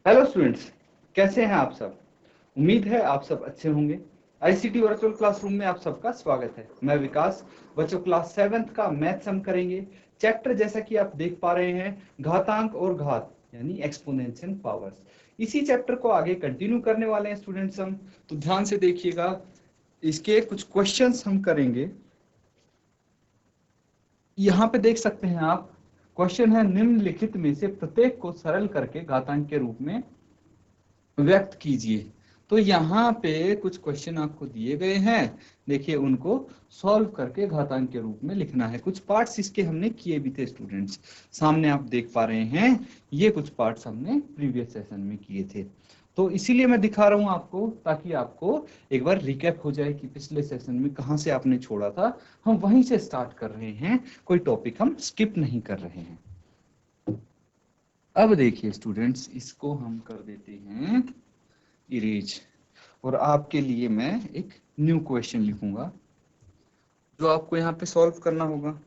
Hello students, कैसे हैं आप सब। उम्मीद है आप सब अच्छे होंगे। आईसीटी वर्चुअल क्लासरूम में आप सबका स्वागत है। मैं विकास। बच्चों क्लास 7th का मैथ्स हम करेंगे। चैप्टर जैसा कि आप देख पा रहे हैं, घातांक और घात यानी एक्सपोनेंशियल पावर्स। इसी चैप्टर को आगे कंटिन्यू करने वाले हैं स्टूडेंट्स हम। तो ध्यान से देखिएगा, इसके कुछ क्वेश्चंस हम करेंगे। यहाँ पे देख सकते हैं आप, क्वेश्चन है निम्नलिखित में से प्रत्येक को सरल करके घातांक के रूप में व्यक्त कीजिए। तो यहाँ पे कुछ क्वेश्चन आपको दिए गए हैं, देखिए उनको सॉल्व करके घातांक के रूप में लिखना है। कुछ पार्ट्स इसके हमने किए भी थे स्टूडेंट्स, सामने आप देख पा रहे हैं। ये कुछ पार्ट्स हमने प्रीवियस सेशन में किए थे, तो इसीलिए मैं दिखा रहा हूँ आपको, ताकि आपको एक बार रिकैप हो जाए कि पिछले सेशन में कहाँ से आपने छोड़ा था। हम वहीं से स्टार्ट कर रहे हैं, कोई टॉपिक हम स्किप नहीं कर रहे हैं। अब देखिए स्टूडेंट्स, इसको हम कर देते हैं इरेज, और आपके लिए मैं एक न्यू क्वेश्चन लिखूंगा जो आपको यहाँ पे सॉल्व करना होगा।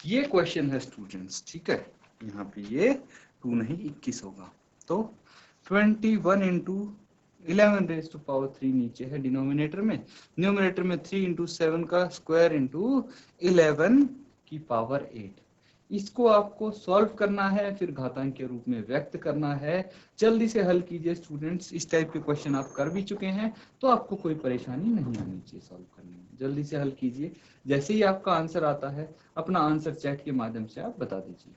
ये क्वेश्चन है स्टूडेंट्स, ठीक है। यहाँ पे ये 2 नहीं 21 होगा। तो 21 इंटू 11 रेज टू पावर 3 नीचे है डिनोमिनेटर में, न्यूमिनेटर में 3 इंटू 7 का स्क्वायर इंटू 11 की पावर 8। इसको आपको सॉल्व करना है, फिर घातांक के रूप में व्यक्त करना है। जल्दी से हल कीजिए स्टूडेंट्स, इस टाइप के क्वेश्चन आप कर भी चुके हैं, तो आपको कोई परेशानी नहीं आनी चाहिए सॉल्व करने में। जल्दी से हल कीजिए, जैसे ही आपका आंसर आता है अपना आंसर चैट के माध्यम से आप बता दीजिए।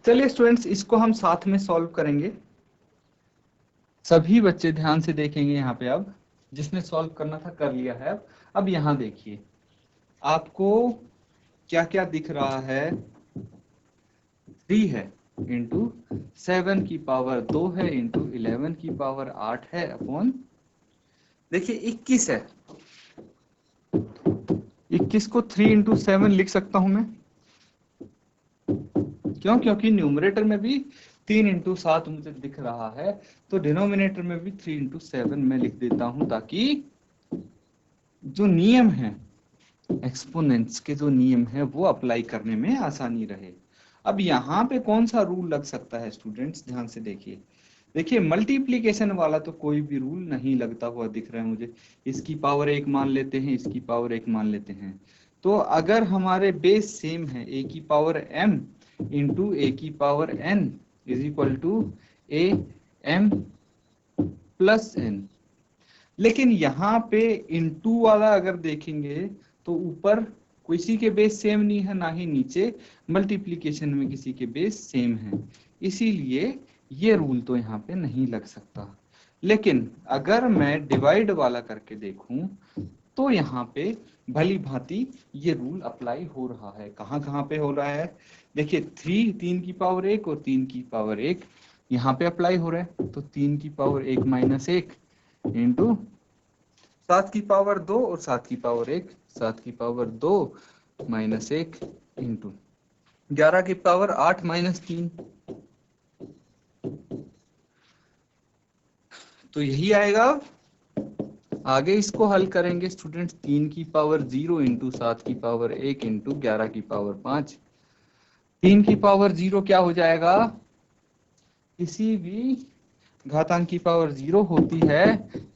चलिए स्टूडेंट्स, इसको हम साथ में सॉल्व करेंगे। सभी बच्चे ध्यान से देखेंगे यहाँ पे। अब जिसने सॉल्व करना था कर लिया है। अब यहाँ देखिए, आपको क्या क्या दिख रहा है। 3 है इंटू 7 की पावर 2 है इंटू 11 की पावर 8 है अपॉन, देखिए 21 है। 21 को 3 इंटू 7 लिख सकता हूं मैं। क्यों? क्योंकि न्यूमरेटर में भी 3 इंटू 7 मुझे दिख रहा है, तो डिनोमिनेटर में भी 3 इंटू 7 मैं लिख देता हूं, ताकि जो नियम है एक्सपोनेंट्स के, जो नियम है वो अप्लाई करने में आसानी रहे। अब यहाँ पे कौन सा रूल लग सकता है स्टूडेंट्स, ध्यान से देखिए। देखिए मल्टीप्लीकेशन वाला तो कोई भी रूल नहीं लगता हुआ दिख रहा है मुझे। इसकी पावर 1 मान लेते हैं, इसकी पावर 1 मान लेते हैं। तो अगर हमारे बेस सेम है, a की पावर m इंटू ए की power n is equal to A M plus n, लेकिन यहाँ पे इंटू वाला अगर देखेंगे तो ऊपर किसी के बेस सेम नहीं है, ना ही नीचे मल्टीप्लीकेशन में किसी के बेस सेम है, इसीलिए ये रूल तो यहाँ पे नहीं लग सकता। लेकिन अगर मैं डिवाइड वाला करके देखूं तो यहाँ पे भली भांति ये रूल अप्लाई हो रहा है। कहाँ कहाँ पे हो रहा है? देखिए 3 की पावर 1 और 3 की पावर 1 यहाँ पे अप्लाई हो रहा है। तो 3 की पावर 1 माइनस 1 इंटू 7 की पावर 2 और 7 की पावर 1, 7 की पावर 2 माइनस 1 इंटू 11 की पावर 8 माइनस 3, तो यही आएगा। आगे इसको हल करेंगे स्टूडेंट्स, 3 की पावर 0 इंटू 7 की पावर 1 इंटू 11 की पावर 5। 3 की पावर 0 क्या हो जाएगा? किसी भी घातांक की पावर 0 होती है,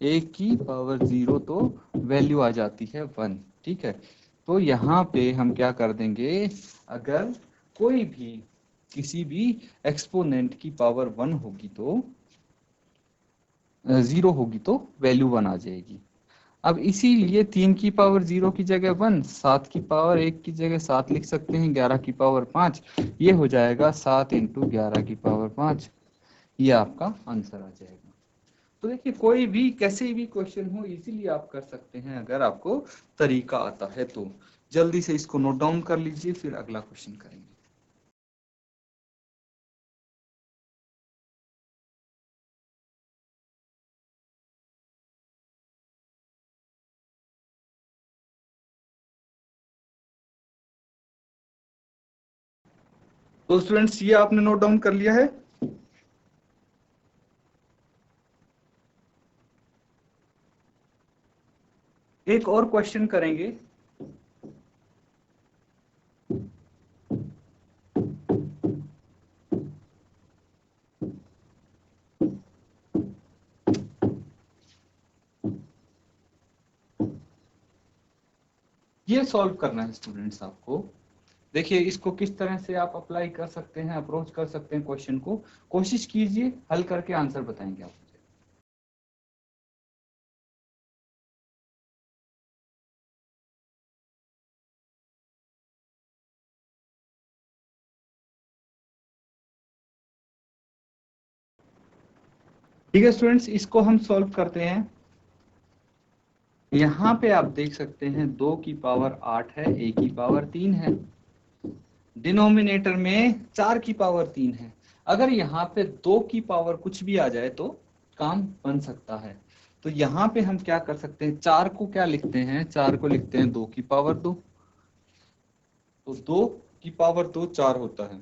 1 की पावर 0 तो वैल्यू आ जाती है 1, ठीक है। तो यहाँ पे हम क्या कर देंगे, अगर कोई भी किसी भी एक्सपोनेंट की पावर 1 होगी तो 0 होगी तो वैल्यू 1 आ जाएगी। अब इसीलिए 3 की पावर 0 की जगह 1, 7 की पावर 1 की जगह 7 लिख सकते हैं, 11 की पावर 5, ये हो जाएगा 7 इंटू 11 की पावर 5, ये आपका आंसर आ जाएगा। तो देखिए कोई भी कैसे भी क्वेश्चन हो इजीली आप कर सकते हैं अगर आपको तरीका आता है तो। जल्दी से इसको नोट डाउन कर लीजिए, फिर अगला क्वेश्चन करेंगे। तो स्टूडेंट्स ये आपने नोट डाउन कर लिया है? एक और क्वेश्चन करेंगे। ये सॉल्व करना है स्टूडेंट्स आपको। देखिए इसको किस तरह से आप अप्लाई कर सकते हैं, अप्रोच कर सकते हैं क्वेश्चन को। कोशिश कीजिए, हल करके आंसर बताएंगे आप मुझे। ठीक है स्टूडेंट्स, इसको हम सॉल्व करते हैं। यहाँ पे आप देख सकते हैं 2 की पावर 8 है, a की पावर 3 है, डिनोमिनेटर में 4 की पावर 3 है। अगर यहाँ पे 2 की पावर कुछ भी आ जाए तो काम बन सकता है। तो यहाँ पे हम क्या कर सकते हैं, 4 को क्या लिखते हैं, 4 को लिखते हैं 2 की पावर 2। तो 2 की पावर 2 4 होता है,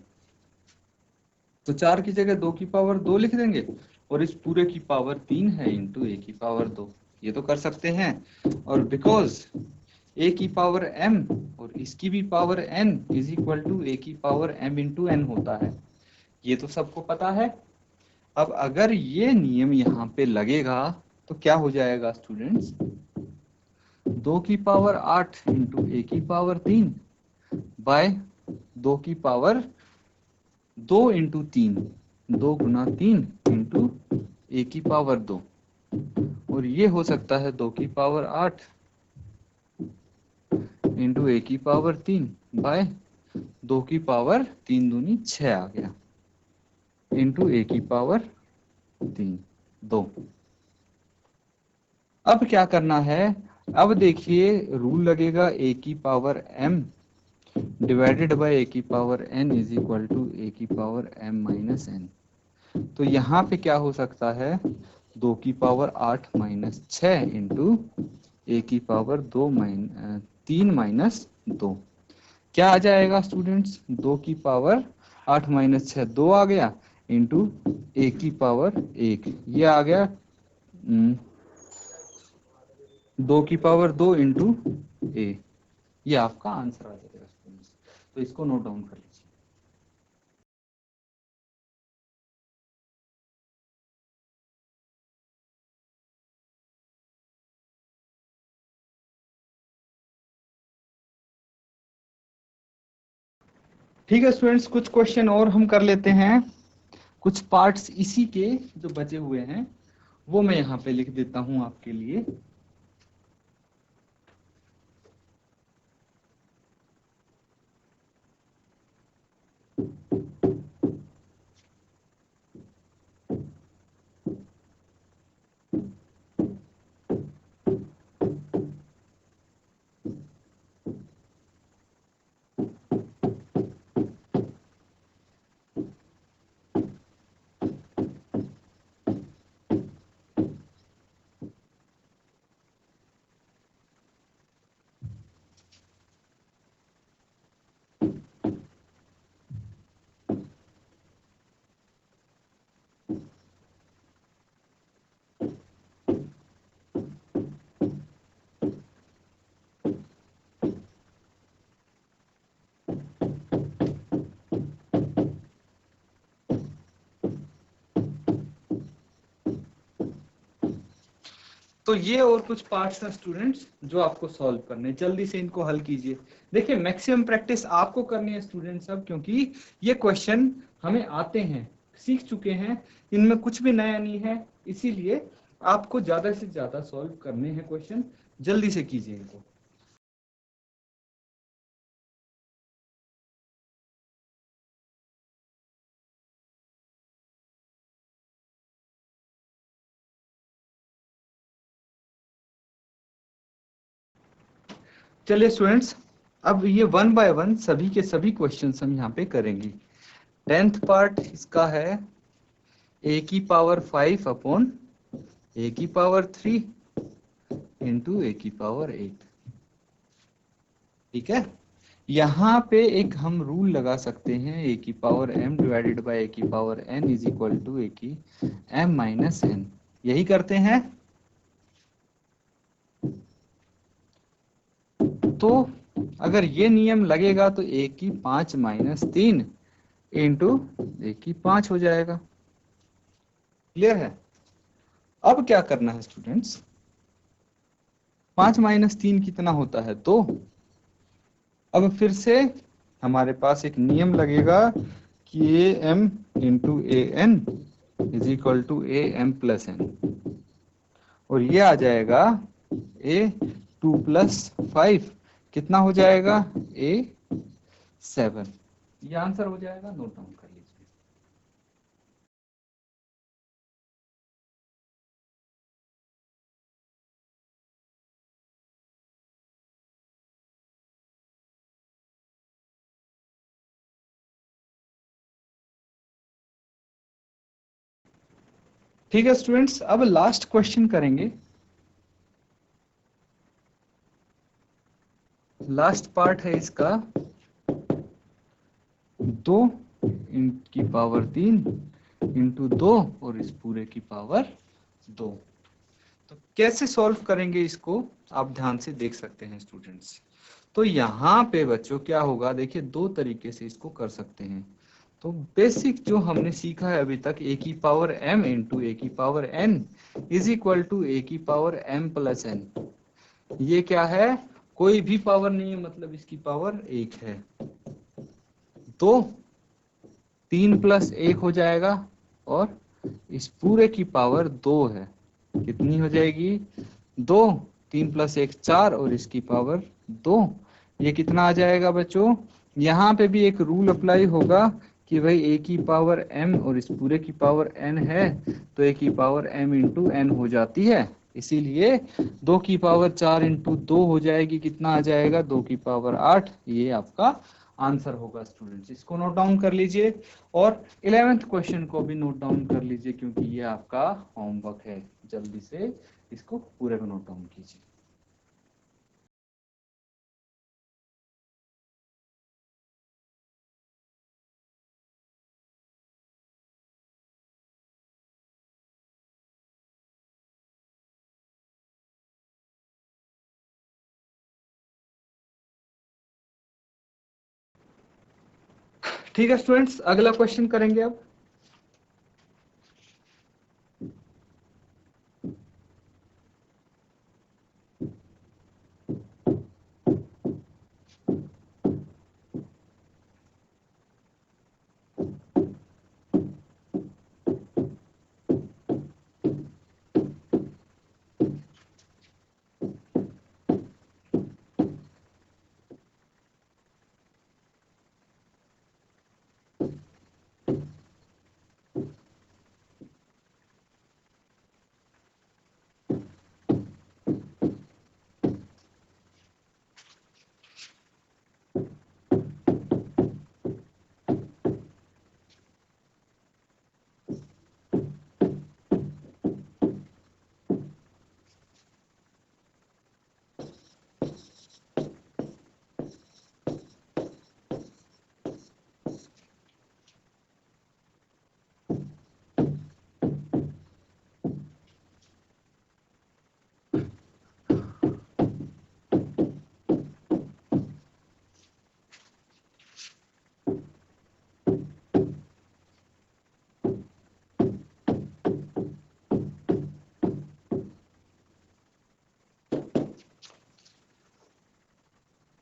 तो 4 की जगह 2 की पावर 2 लिख देंगे, और इस पूरे की पावर 3 है इंटू a की पावर 2। ये तो कर सकते हैं। और बिकॉज a की पावर m और इसकी भी power n is equal to a की पावर m इंटू n होता है, ये तो सबको पता है। अब अगर ये नियम यहाँ पे लगेगा तो क्या हो जाएगा स्टूडेंट्स, 2 की पावर 8 इंटू a की पावर 3 बाय 2 की power 2 into 3, 2 Guna 3 into A की पावर 2, और ये हो सकता है 2 की पावर 8 इंटू ए की पावर 3 बाय 2 की पावर 3 दूनी 6 आ गया, इंटू ए की पावर 3 2। अब क्या करना है, अब देखिए रूल लगेगा a की power m divided by A की power n is equal to A की पावर m माइनस n। तो यहाँ पे क्या हो सकता है, 2 की पावर 8 माइनस 6 इंटू ए की पावर 3 माइनस 2। क्या आ जाएगा स्टूडेंट्स, 2 की पावर 8 माइनस 6 2 आ गया, इंटू ए की पावर 1 ये आ गया 2 की पावर 2 इंटू ए। ये आपका आंसर आ जाएगा स्टूडेंट्स। तो इसको नोट डाउन कर लीजिए। ठीक है स्टूडेंट्स, कुछ क्वेश्चन और हम कर लेते हैं। कुछ पार्ट्स इसी के जो बचे हुए हैं वो मैं यहाँ पे लिख देता हूँ आपके लिए। तो ये और कुछ पार्ट्स हैं स्टूडेंट्स जो आपको सॉल्व करने हैं, जल्दी से इनको हल कीजिए। देखिए मैक्सिमम प्रैक्टिस आपको करनी है स्टूडेंट्स सब, क्योंकि ये क्वेश्चन हमें आते हैं, सीख चुके हैं, इनमें कुछ भी नया नहीं है, इसीलिए आपको ज्यादा से ज्यादा सॉल्व करने हैं क्वेश्चन। जल्दी से कीजिए इनको। चलिए स्टूडेंट्स, अब ये 1 बाय 1 सभी के सभी क्वेश्चंस हम यहाँ पे करेंगे। 10th पार्ट इसका है a की पावर 5 अपॉन a की पावर 3 इंटू a की पावर 8। ठीक है, यहाँ पे एक हम रूल लगा सकते हैं, a की power m divided by a की power n is equal to a की m माइनस n। यही करते हैं। तो अगर ये नियम लगेगा तो a की 5 माइनस 3 इंटू a की 5 हो जाएगा। क्लियर है? अब क्या करना है स्टूडेंट्स, 5 माइनस 3 कितना होता है? 2। अब फिर से हमारे पास एक नियम लगेगा कि A M into A N is equal to A M plus N, और ये आ जाएगा ए 2 प्लस 5 कितना हो जाएगा? ए 7। ये आंसर हो जाएगा, नोट डाउन कर लीजिए। ठीक है स्टूडेंट्स, अब लास्ट क्वेश्चन करेंगे। लास्ट पार्ट है इसका 2 की पावर 3 इंटू 2 और इस पूरे की पावर 2। तो कैसे सॉल्व करेंगे इसको, आप ध्यान से देख सकते हैं स्टूडेंट्स। तो यहाँ पे बच्चों क्या होगा, देखिए 2 तरीके से इसको कर सकते हैं। तो बेसिक जो हमने सीखा है अभी तक, a की पावर m इंटू a की power n is equal to a की पावर m प्लस n। ये क्या है, कोई भी पावर नहीं है, मतलब इसकी पावर 1 है। तो 3 प्लस 1 हो जाएगा, और इस पूरे की पावर 2 है। कितनी हो जाएगी? 2। 3 प्लस 1 4, और इसकी पावर 2। ये कितना आ जाएगा बच्चों? यहाँ पे भी एक रूल अप्लाई होगा कि भाई a की पावर m और इस पूरे की पावर n है, तो a की पावर m इंटू n हो जाती है। इसीलिए 2 की पावर 4 इंटू 2 हो जाएगी, कितना आ जाएगा? 2 की पावर 8। ये आपका आंसर होगा स्टूडेंट्स। इसको नोट डाउन कर लीजिए, और 11th क्वेश्चन को भी नोट डाउन कर लीजिए, क्योंकि ये आपका होमवर्क है। जल्दी से इसको पूरे को नोट डाउन कीजिए। ठीक है स्टूडेंट्स, अगला क्वेश्चन करेंगे अब।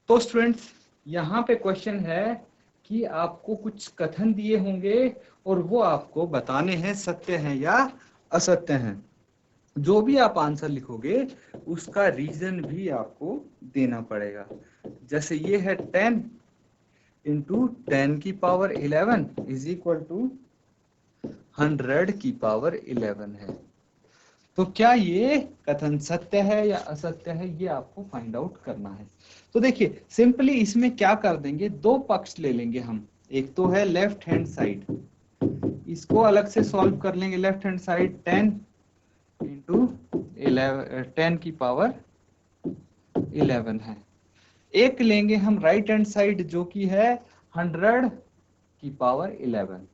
तो स्टूडेंट्स, यहाँ पे क्वेश्चन है कि आपको कुछ कथन दिए होंगे, और वो आपको बताने हैं सत्य हैं या असत्य हैं। जो भी आप आंसर लिखोगे उसका रीजन भी आपको देना पड़ेगा। जैसे ये है 10 इंटू 10 की पावर 11 इज इक्वल टू 100 की पावर 11 है। तो क्या ये कथन सत्य है या असत्य है, ये आपको फाइंड आउट करना है। तो देखिए सिंपली इसमें क्या कर देंगे, दो पक्ष ले लेंगे हम, एक तो है लेफ्ट हैंड साइड, इसको अलग से सॉल्व कर लेंगे। लेफ्ट हैंड साइड 10 इंटू 10 की पावर 11 है। एक लेंगे हम राइट हैंड साइड जो कि है 100 की पावर 11,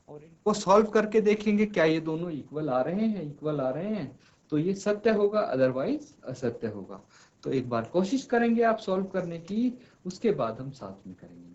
और इनको सॉल्व करके देखेंगे क्या ये दोनों इक्वल आ रहे हैं। इक्वल आ रहे हैं तो ये सत्य होगा, अदरवाइज असत्य होगा। तो एक बार कोशिश करेंगे आप सॉल्व करने की, उसके बाद हम साथ में करेंगे।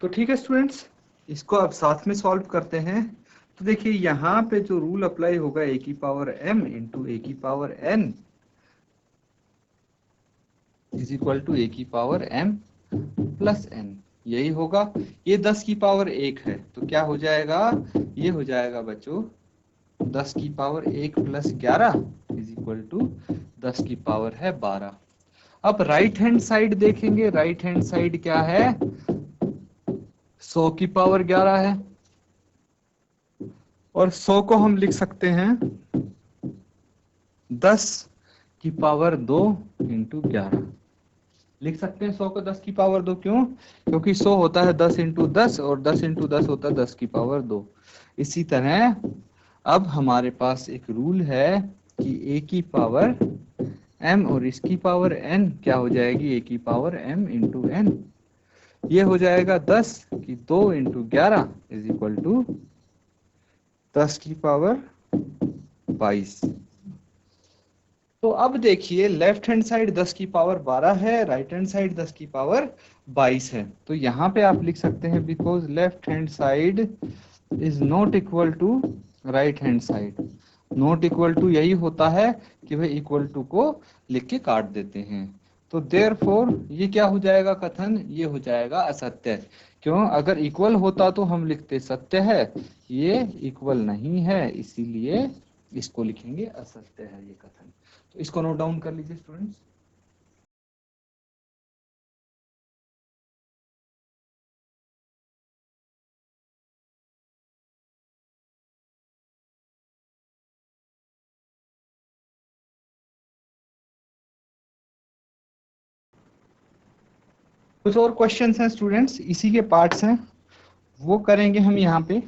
तो ठीक है स्टूडेंट्स, इसको अब साथ में सॉल्व करते हैं। तो देखिए यहाँ पे जो रूल अप्लाई होगा ए की पावर m इंटू ए की power n is equal to A की पावर m प्लस n, यही होगा। ये 10 की पावर 1 है तो क्या हो जाएगा, ये हो जाएगा बच्चों 10 की power 1 plus 11 is equal to 10 की पावर है 12। अब राइट हैंड साइड देखेंगे, राइट हैंड साइड क्या है, 100 की पावर 11 है, और 100 को हम लिख सकते हैं 10 की पावर 2 इंटू 11 लिख सकते हैं। 100 को 10 की पावर 2 क्यों, क्योंकि 100 होता है 10 इंटू 10 और 10 इंटू 10 होता है 10 की पावर 2। इसी तरह अब हमारे पास एक रूल है कि a की पावर m और इसकी पावर n क्या हो जाएगी, a की पावर m इंटू n, ये हो जाएगा 10 की 2 इंटू 11 इज इक्वल टू 10 की पावर 22। तो अब देखिए लेफ्ट हैंड साइड 10 की पावर 12 है, राइट हैंड साइड 10 की पावर 22 है। तो यहाँ पे आप लिख सकते हैं because left hand side is not equal to right hand side. Not equal to यही होता है कि भाई इक्वल टू को लिख के काट देते हैं। तो देयरफॉर ये क्या हो जाएगा कथन, ये हो जाएगा असत्य। क्यों, अगर इक्वल होता तो हम लिखते सत्य है, ये इक्वल नहीं है इसीलिए इसको लिखेंगे असत्य है ये कथन। तो इसको नोट डाउन कर लीजिए स्टूडेंट्स। कुछ और क्वेश्चंस हैं स्टूडेंट्स, इसी के पार्ट्स हैं, वो करेंगे हम यहाँ पे।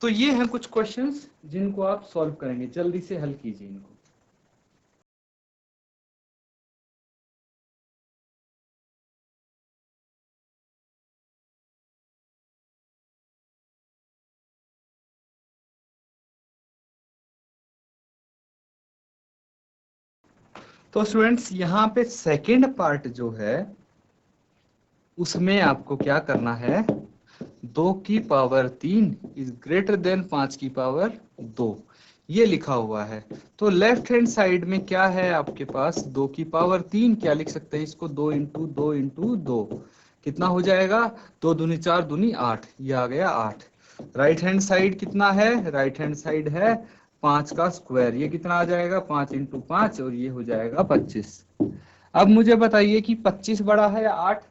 तो ये हैं कुछ क्वेश्चंस जिनको आप सॉल्व करेंगे, जल्दी से हल कीजिए इनको। तो स्टूडेंट्स यहाँ पे सेकंड पार्ट जो है उसमें आपको क्या करना है, 2 की पावर 3 इज ग्रेटर देन 5 की पावर 2, ये लिखा हुआ है। तो लेफ्ट हैंड साइड में क्या है आपके पास, 2 की पावर 3, क्या लिख सकते हैं इसको, 2 इंटू 2 इंटू 2, कितना हो जाएगा, 2 दूनी 4 दूनी 8, ये आ गया 8। राइट हैंड साइड कितना है, राइट हैंड साइड है 5 का स्क्वायर, ये कितना आ जाएगा 5 इंटू 5 और ये हो जाएगा 25। अब मुझे बताइए कि 25 बड़ा है या 8,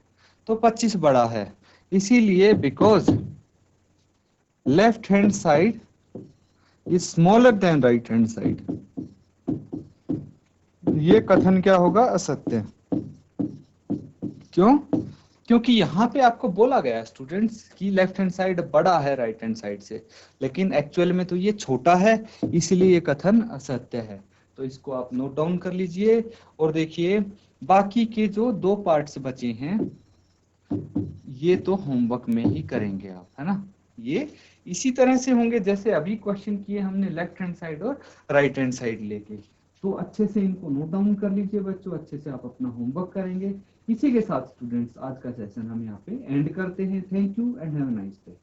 तो 25 बड़ा है, इसीलिए because left hand side is smaller than right hand side, ये कथन क्या होगा, असत्य। क्यों, क्योंकि यहाँ पे आपको बोला गया स्टूडेंट्स कि लेफ्ट हैंड साइड बड़ा है राइट हैंड साइड से, लेकिन एक्चुअल में तो ये छोटा है, इसलिए ये कथन असत्य है। तो इसको आप नोट डाउन कर लीजिए। और देखिए बाकी के जो 2 पार्ट्स बचे हैं ये तो होमवर्क में ही करेंगे आप, है ना। ये इसी तरह से होंगे जैसे अभी क्वेश्चन किए हमने लेफ्ट हैंड साइड और राइट हैंड साइड लेके। तो अच्छे से इनको नोट डाउन कर लीजिए बच्चों, अच्छे से आप अपना होमवर्क करेंगे। इसी के साथ स्टूडेंट्स आज का सेशन हम यहाँ पे एंड करते हैं। Thank you and have a nice day.